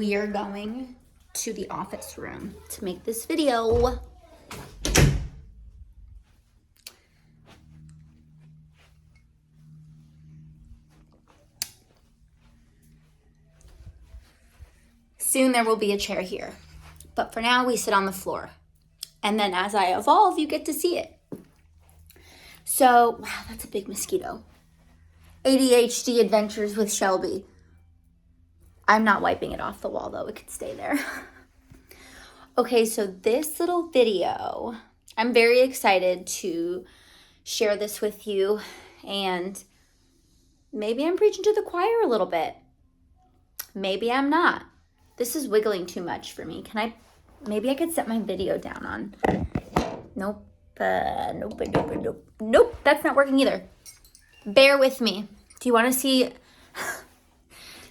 we are going to the office room to make this video. Soon there will be a chair here, but for now we sit on the floor. And then as I evolve, you get to see it. So, wow, that's a big mosquito. ADHD Adventures with Shelby. I'm not wiping it off the wall though, it could stay there. Okay, so this little video, I'm very excited to share this with you, and maybe I'm preaching to the choir a little bit. Maybe I'm not. This is wiggling too much for me. Maybe I could set my video down on. Nope, nope, that's not working either. Bear with me. Do you want to see?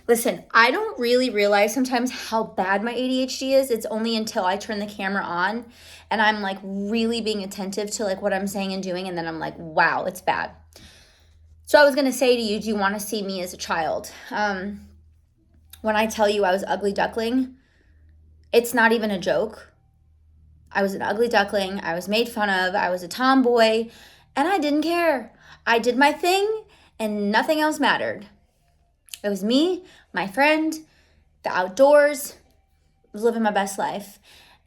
Listen, I don't really realize sometimes how bad my ADHD is. It's only until I turn the camera on and I'm like really being attentive to like what I'm saying and doing, and then I'm like, wow, it's bad. So I was going to say to you, do you want to see me as a child? When I tell you I was ugly duckling, it's not even a joke. I was an ugly duckling. I was made fun of. I was a tomboy, and I didn't care. I did my thing, and nothing else mattered. It was me, my friend, the outdoors. I was living my best life.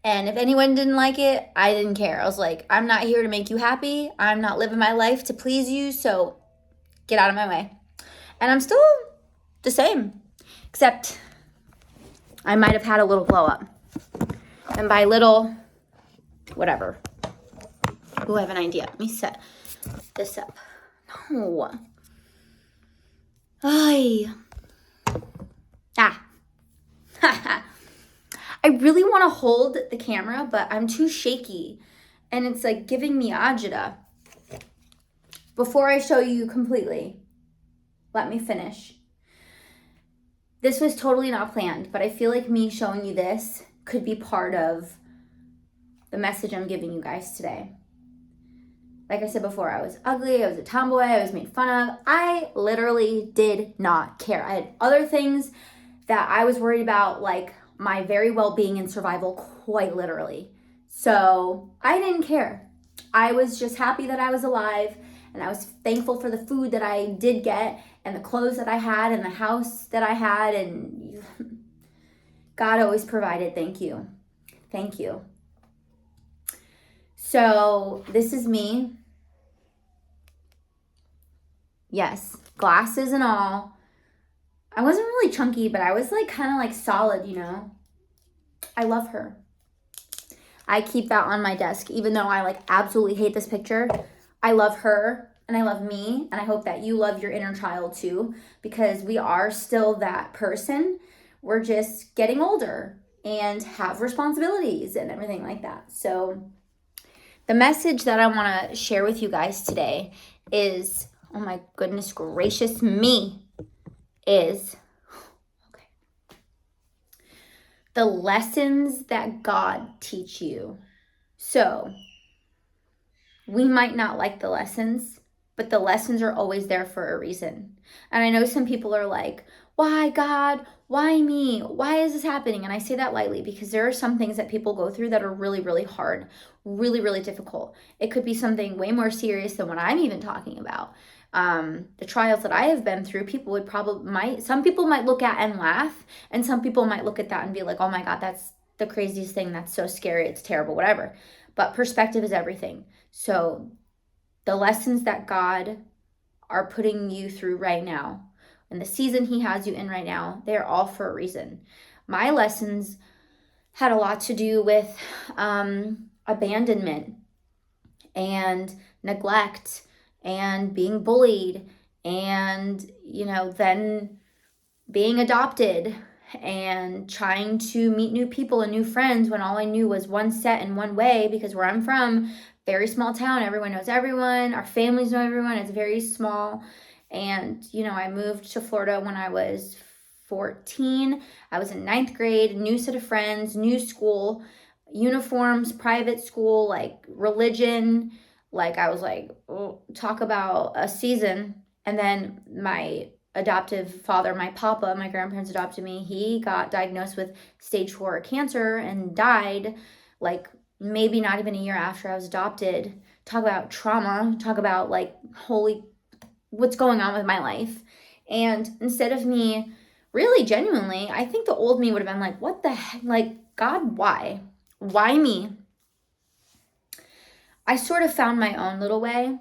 And if anyone didn't like it, I didn't care. I was like, I'm not here to make you happy. I'm not living my life to please you, so get out of my way. And I'm still the same, except I might have had a little glow up. And by little, whatever. Ooh, I have an idea. Let me set this up. No. Ay. I really want to hold the camera, but I'm too shaky. And it's like giving me agita. Before I show you completely, let me finish. This was totally not planned, but I feel like me showing you this could be part of the message I'm giving you guys today. Like I said before, I was ugly, I was a tomboy, I was made fun of. I literally did not care. I had other things that I was worried about, like my very well-being and survival, quite literally. So I didn't care. I was just happy that I was alive, and I was thankful for the food that I did get, and the clothes that I had, and the house that I had, and God always provided. Thank you. Thank you. So this is me. Yes, glasses and all. I wasn't really chunky, but I was like kind of like solid, you know. I love her. I keep that on my desk, even though I like absolutely hate this picture. I love her and I love me, and I hope that you love your inner child too, because we are still that person. We're just getting older and have responsibilities and everything like that. So the message that I want to share with you guys today is, oh my goodness gracious me, is okay. The lessons that God teach you. So we might not like the lessons, but the lessons are always there for a reason. And I know some people are like, why God? Why me? Why is this happening? And I say that lightly because there are some things that people go through that are really, really hard, really, really difficult. It could be something way more serious than what I'm even talking about. The trials that I have been through, people would some people might look at and laugh, and some people might look at that and be like, oh my God, that's the craziest thing. That's so scary. It's terrible, whatever. But perspective is everything. So the lessons that God are putting you through right now, and the season he has you in right now, they're all for a reason. My lessons had a lot to do with abandonment and neglect and being bullied, and, you know, then being adopted and trying to meet new people and new friends when all I knew was one set and one way, because where I'm from, very small town, everyone knows everyone, our families know everyone, it's very small. And, you know, I moved to Florida when I was 14. I was in 9th grade, new set of friends, new school, uniforms, private school, like religion. Like I was like, oh, talk about a season. And then my adoptive father, my papa, my grandparents adopted me. He got diagnosed with stage 4 cancer and died like maybe not even a year after I was adopted. Talk about trauma, talk about like, holy, what's going on with my life? And instead of me really genuinely, I think the old me would have been like, what the heck? Like, God, why? Why me? I sort of found my own little way.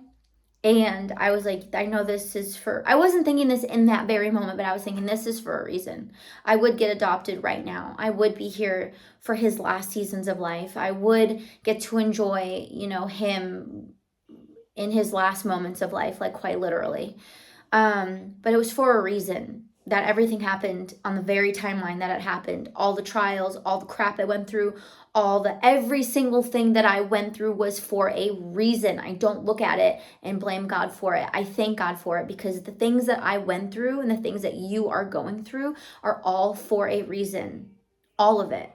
And I was like, I know this is I wasn't thinking this in that very moment, but I was thinking this is for a reason. I would get adopted right now. I would be here for his last seasons of life. I would get to enjoy, him in his last moments of life, like quite literally. But it was for a reason that everything happened on the very timeline that it happened. All the trials, all the crap I went through, every single thing that I went through was for a reason. I don't look at it and blame God for it. I thank God for it, because the things that I went through and the things that you are going through are all for a reason. All of it.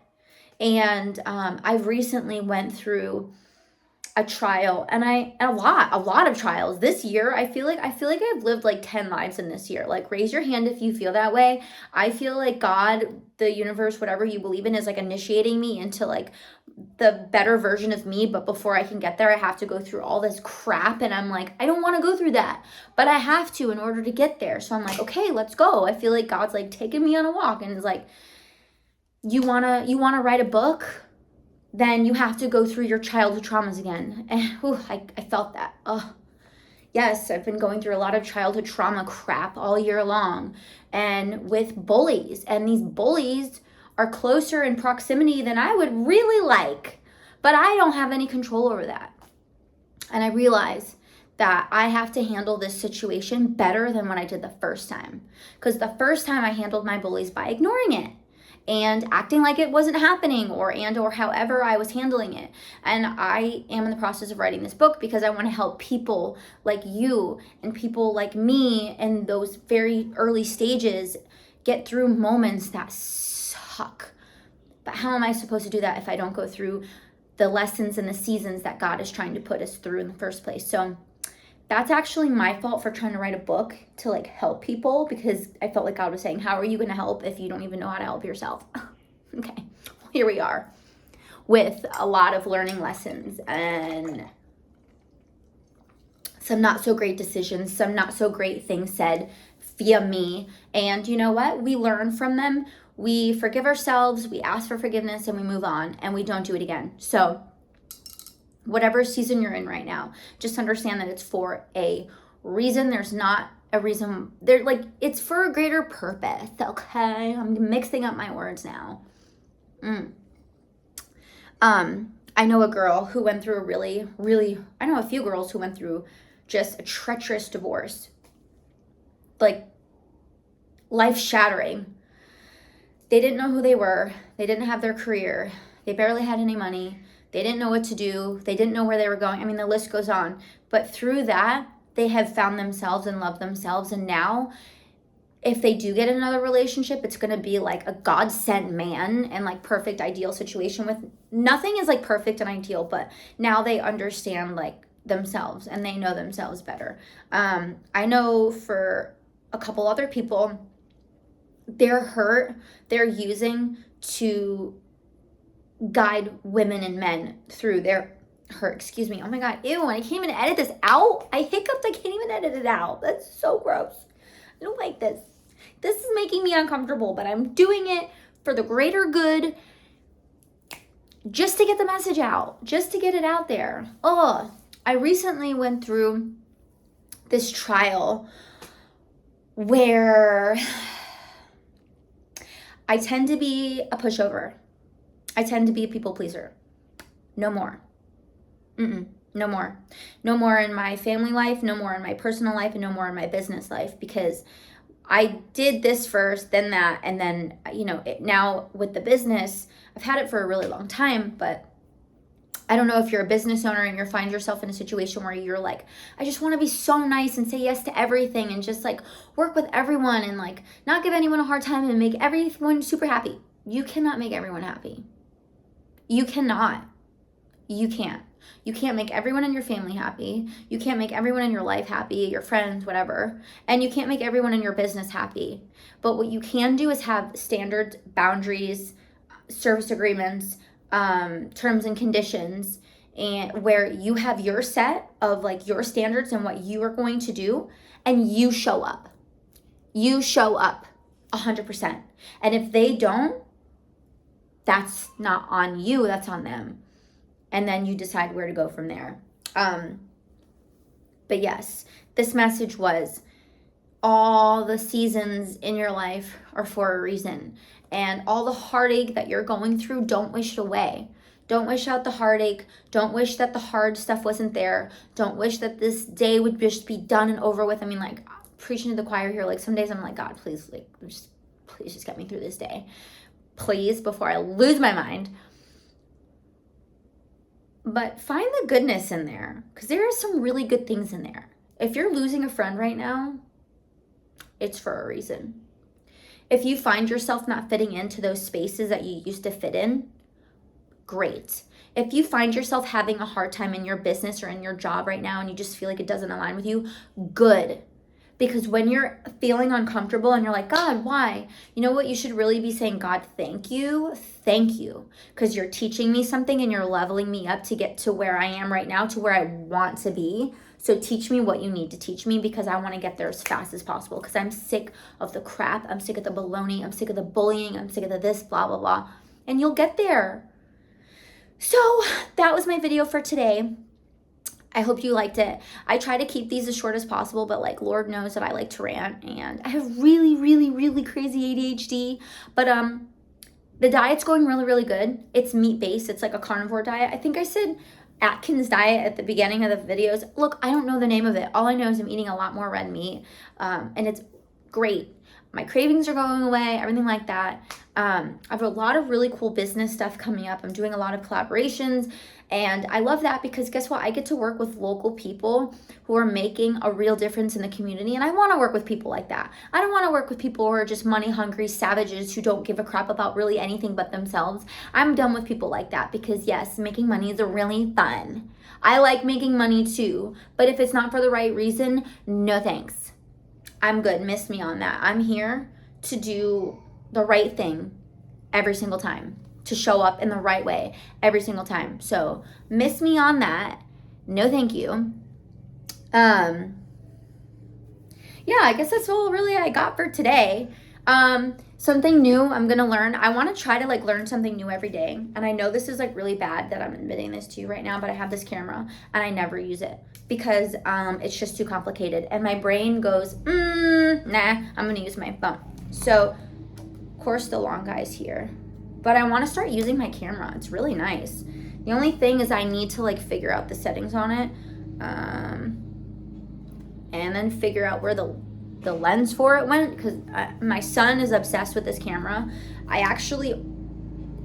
And I've recently went through a trial, and a lot of trials this year. I feel like I've lived like 10 lives in this year. Like, raise your hand if you feel that way. I feel like God, the universe, whatever you believe in, is like initiating me into like the better version of me. But before I can get there, I have to go through all this crap, and I'm like, I don't want to go through that, but I have to in order to get there. So I'm like, okay, let's go. I feel like God's like taking me on a walk, and is like, you wanna write a book? Then you have to go through your childhood traumas again. And I felt that. Oh, yes, I've been going through a lot of childhood trauma crap all year long, and with bullies. And these bullies are closer in proximity than I would really like, but I don't have any control over that. And I realize that I have to handle this situation better than what I did the first time. Because the first time I handled my bullies by ignoring it and acting like it wasn't happening, or however I was handling it. And I am in the process of writing this book because I want to help people like you and people like me in those very early stages get through moments that suck. But how am I supposed to do that if I don't go through the lessons and the seasons that God is trying to put us through in the first place? So that's actually my fault for trying to write a book to like help people, because I felt like God was saying, how are you going to help if you don't even know how to help yourself? Okay, well, here we are with a lot of learning lessons and some not so great decisions, some not so great things said via me. And you know what? We learn from them. We forgive ourselves, we ask for forgiveness, and we move on, and we don't do it again. So whatever season you're in right now, just understand that it's for a reason. There's not a reason there, like, it's for a greater purpose. Okay, I'm mixing up my words now. I know a girl who went through I know a few girls who went through just a treacherous divorce, like life shattering. They didn't know who they were. They didn't have their career. They barely had any money. They didn't know what to do. They didn't know where they were going. I mean, the list goes on. But through that, they have found themselves and loved themselves. And now, if they do get another relationship, it's going to be like a God-sent man and like perfect, ideal situation. With nothing is like perfect and ideal, but now they understand like themselves and they know themselves better. I know for a couple other people, their hurt, they're using to guide women and men through their hurt. Excuse me. Oh my God. Ew. I can't even edit this out. I hiccuped. I can't even edit it out. That's so gross. I don't like this. This is making me uncomfortable, but I'm doing it for the greater good, just to get the message out, just to get it out there. Oh, I recently went through this trial where I tend to be a pushover. I tend to be a people pleaser. No more. No more. No more in my family life, no more in my personal life, and no more in my business life, because I did this first, then that, and then, now with the business, I've had it for a really long time, but I don't know if you're a business owner and you find yourself in a situation where you're like, I just want to be so nice and say yes to everything and just like work with everyone and like not give anyone a hard time and make everyone super happy. You cannot make everyone happy. You cannot. You can't. You can't make everyone in your family happy. You can't make everyone in your life happy, your friends, whatever. And you can't make everyone in your business happy. But what you can do is have standards, boundaries, service agreements, terms and conditions, and where you have your set of like your standards and what you are going to do, and you show up. You show up 100%. And if they don't, that's not on you, that's on them. And then you decide where to go from there. But yes, this message was all the seasons in your life are for a reason. And all the heartache that you're going through, don't wish it away. Don't wish out the heartache. Don't wish that the hard stuff wasn't there. Don't wish that this day would just be done and over with. I mean, like, preaching to the choir here, like, some days I'm like, God, please, like, please just get me through this day. Please, before I lose my mind. But find the goodness in there, because there are some really good things in there. If you're losing a friend right now, it's for a reason. If you find yourself not fitting into those spaces that you used to fit in, great. If you find yourself having a hard time in your business or in your job right now and you just feel like it doesn't align with you, good. Because when you're feeling uncomfortable and you're like, God, why? You know what? You should really be saying, God, thank you. Thank you. Because you're teaching me something and you're leveling me up to get to where I am right now, to where I want to be. So teach me what you need to teach me, because I want to get there as fast as possible, because I'm sick of the crap. I'm sick of the baloney. I'm sick of the bullying. I'm sick of the this, blah, blah, blah. And you'll get there. So that was my video for today. I hope you liked it. I try to keep these as short as possible, but like, Lord knows that I like to rant, and I have really, really, really crazy ADHD. But the diet's going really, really good. It's meat-based. It's like a carnivore diet. I think I said Atkins diet at the beginning of the videos. Look, I don't know the name of it. All I know is I'm eating a lot more red meat, and it's great. My cravings are going away, everything like that. I have a lot of really cool business stuff coming up. I'm doing a lot of collaborations, and I love that because guess what? I get to work with local people who are making a real difference in the community, and I want to work with people like that. I don't want to work with people who are just money-hungry savages who don't give a crap about really anything but themselves. I'm done with people like that because, yes, making money is really fun. I like making money too, but if it's not for the right reason, no thanks. I'm good. Miss me on that. I'm here to do the right thing every single time, to show up in the right way every single time. So miss me on that. No, thank you. Yeah, I guess that's all really I got for today. Something new I'm going to learn. I want to try to like learn something new every day. And I know this is like really bad that I'm admitting this to you right now, but I have this camera and I never use it because it's just too complicated. And my brain goes, nah, I'm going to use my phone. So, of course, the long guy's here. But I want to start using my camera. It's really nice. The only thing is I need to like figure out the settings on it. And then figure out where the lens for it went, because my son is obsessed with this camera. I actually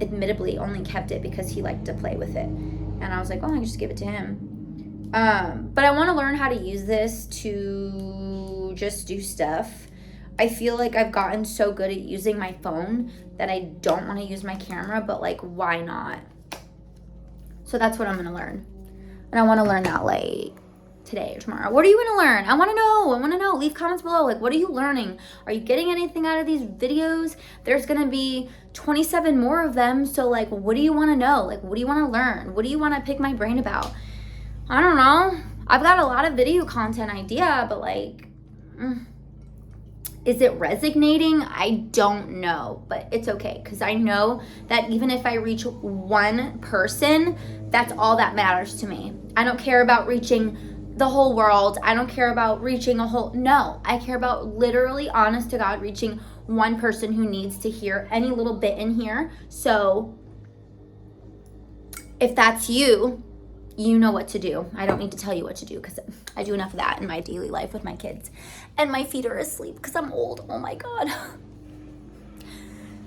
admittedly only kept it because he liked to play with it, and I was like, oh, I can just give it to him. But I want to learn how to use this to just do stuff. I feel like I've gotten so good at using my phone that I don't want to use my camera, but like, why not? So that's what I'm going to learn. And I want to learn that like today or tomorrow. What are you going to learn? I want to know. Leave comments below. Like, what are you learning? Are you getting anything out of these videos? There's going to be 27 more of them. So like, what do you want to know? Like, what do you want to learn? What do you want to pick my brain about? I don't know. I've got a lot of video content idea, but like, is it resonating? I don't know, but it's okay, because I know that even if I reach one person, that's all that matters to me. I don't care about reaching the whole world. I don't care about reaching no, I care about literally, honest to God, reaching one person who needs to hear any little bit in here. So if that's you, you know what to do. I don't need to tell you what to do because I do enough of that in my daily life with my kids. And my feet are asleep because I'm old. Oh my God.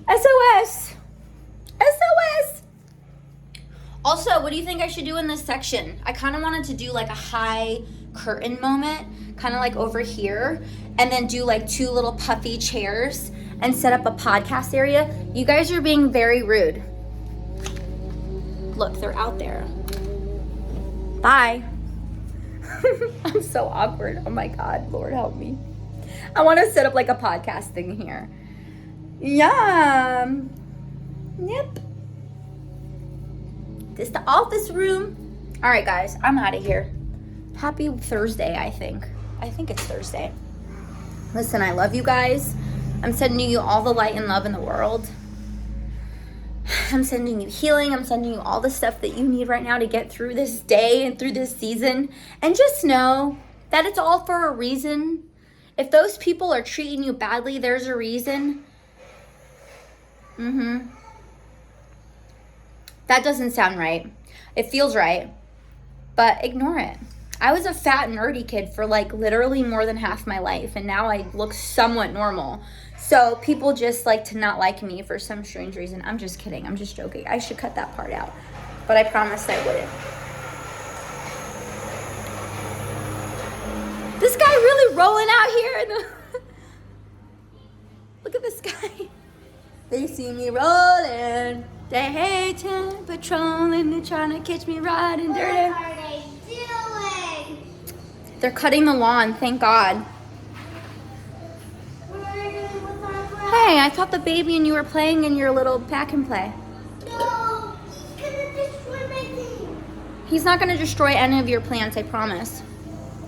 SOS. SOS. Also, what do you think I should do in this section? I kind of wanted to do like a high curtain moment, kind of like over here, and then do like two little puffy chairs and set up a podcast area. You guys are being very rude. Look, they're out there. Bye. I'm so awkward. Oh my God, Lord help me. I want to set up like a podcast thing here. Yeah. Yep. This the office room. All right, guys, I'm out of here. Happy Thursday, I think. I think it's Thursday. Listen, I love you guys. I'm sending you all the light and love in the world. I'm sending you healing. I'm sending you all the stuff that you need right now to get through this day and through this season. And just know that it's all for a reason. If those people are treating you badly, there's a reason. That doesn't sound right. It feels right, but ignore it. I was a fat, nerdy kid for like literally more than half my life, and now I look somewhat normal. So people just like to not like me for some strange reason. I'm just kidding. I'm just joking. I should cut that part out, but I promised I wouldn't. This guy really rolling out here in the... Look at this guy. They see me rolling. They hating, patrolling, they're trying to catch me riding dirty. What are they doing? They're cutting the lawn, thank God. What are they doing with our grass? Hey, I thought the baby and you were playing in your little pack and play. No, he's gonna destroy my thing. He's not gonna destroy any of your plants, I promise.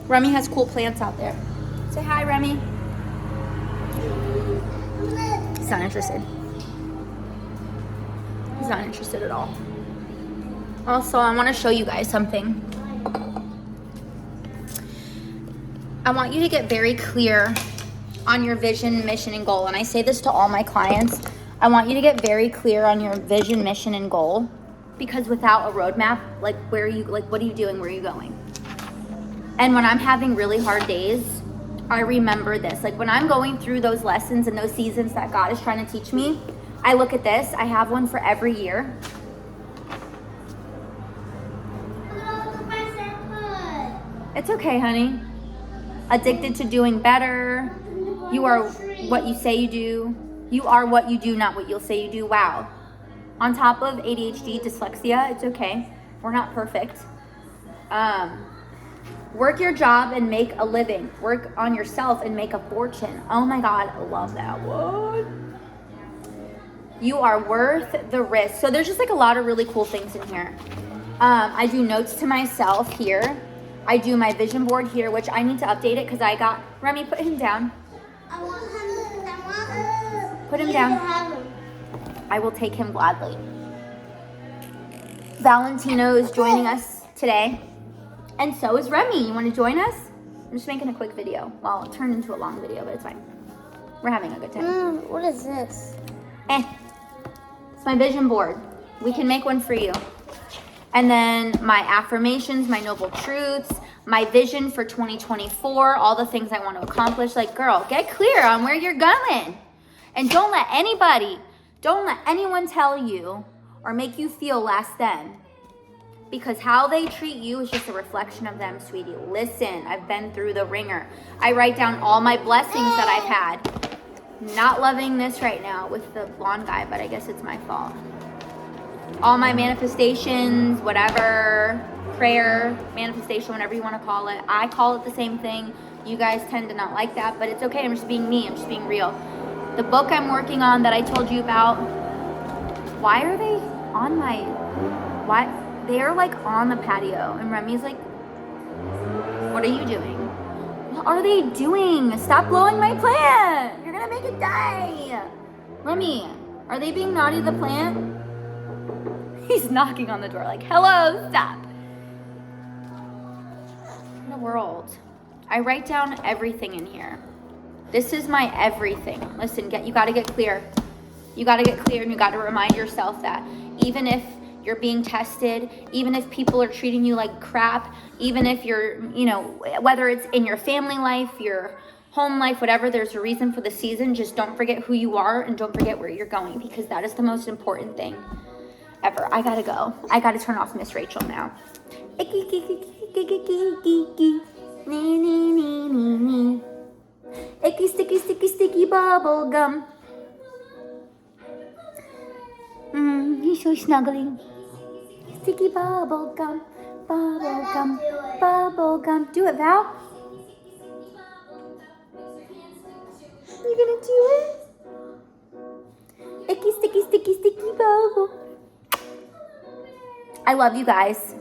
Remy has cool plants out there. Say hi, Remy. He's not interested. He's not interested at all. Also, I want to show you guys something. I want you to get very clear on your vision, mission, and goal. And I say this to all my clients. I want you to get very clear on your vision, mission, and goal. Because without a roadmap, like what are you doing? Where are you going? And when I'm having really hard days, I remember this. Like when I'm going through those lessons and those seasons that God is trying to teach me, I look at this. I have one for every year. It's okay, honey. Addicted to doing better. You are what you say you do. You are what you do, not what you'll say you do. Wow. On top of ADHD, dyslexia, it's okay. We're not perfect. Work your job and make a living. Work on yourself and make a fortune. Oh my God, I love that one. You are worth the risk. So there's just like a lot of really cool things in here. I do notes to myself here. I do my vision board here, which I need to update it because I got... Remy, put him down. I want him. Put him down. I will take him gladly. Valentino is joining us today. And so is Remy. You want to join us? I'm just making a quick video. Well, it turned into a long video, but it's fine. We're having a good time. What is this? It's my vision board. We can make one for you. And then my affirmations, my noble truths, my vision for 2024, all the things I want to accomplish. Like, girl, get clear on where you're going. And don't let anyone tell you or make you feel less than. Because how they treat you is just a reflection of them, sweetie. Listen, I've been through the ringer. I write down all my blessings that I've had. Not loving this right now with the blonde guy, but I guess it's my fault. All my manifestations, whatever, prayer, manifestation, whatever you want to call it. I call it the same thing. You guys tend to not like that, but it's okay. I'm just being me. I'm just being real. The book I'm working on that I told you about, why are they on my... Why? They're like on the patio, and Remy's like, what are you doing? What are they doing? Stop blowing my plant. You're gonna make it die. Remy, are they being naughty to the plant? He's knocking on the door like, hello, stop. In the world. I write down everything in here. This is my everything. Listen, you gotta get clear. You gotta get clear, and you gotta remind yourself that even if you're being tested, even if people are treating you like crap, even if you're, whether it's in your family life, your home life, whatever, there's a reason for the season. Just don't forget who you are and don't forget where you're going, because that is the most important thing ever. I gotta go. I gotta turn off Miss Rachel now. Icky sticky sticky sticky bubble gum. He's so snuggling. Sticky bubble gum. Bubble gum, bubble gum. Do it, Val. You gonna do it? Icky, sticky, sticky, sticky bubble. I love you guys.